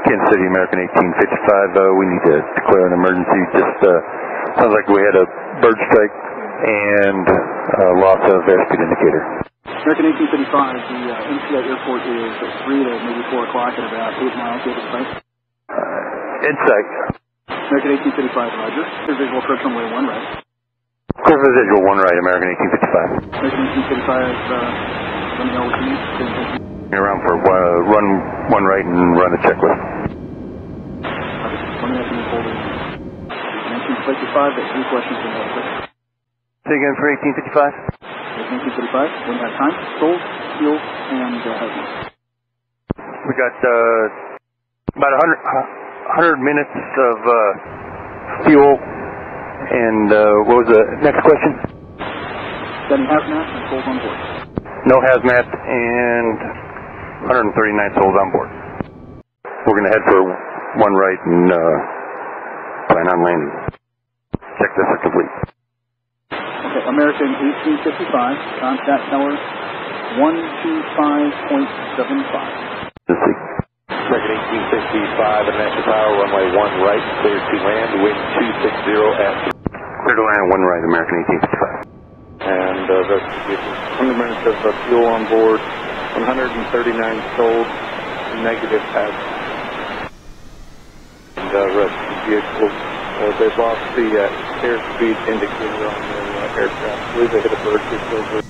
Kansas City, American 1855. We need to declare an emergency. Just sounds like we had a bird strike and loss of airspeed indicator. American 1855, the MCI airport is at 3 to maybe 4 o'clock at about 8 miles over the site. Insight. American 1855, roger. Clear visual approach runway 1 right. Clear for visual 1 right, American 1855. American 1855, let me know what you need. Around for run 1 right and run a checklist. Let me know if you need holding. 1855, that's 3 questions in that. Say again for 1855? 1855, when you have time, sold, fuel, and hazmat. We got about 100 minutes of fuel, and what was the next question? Setting hazmat and souls on board. No hazmat and 139 souls on board. We're going to head for 1 right and plan on landing. Checklist is complete. Okay, American 1855, contact tower 125.75. Let's see. American 1855, International Tower, runway 1 right, clear to land, wind 260 at... Clear to land 1 right, American 1855. And that's 100 minutes of fuel on board, 139 sold, negative hazard. And rest of the vehicle, they've lost the airspeed indicator on their aircraft. I believe they hit a bird.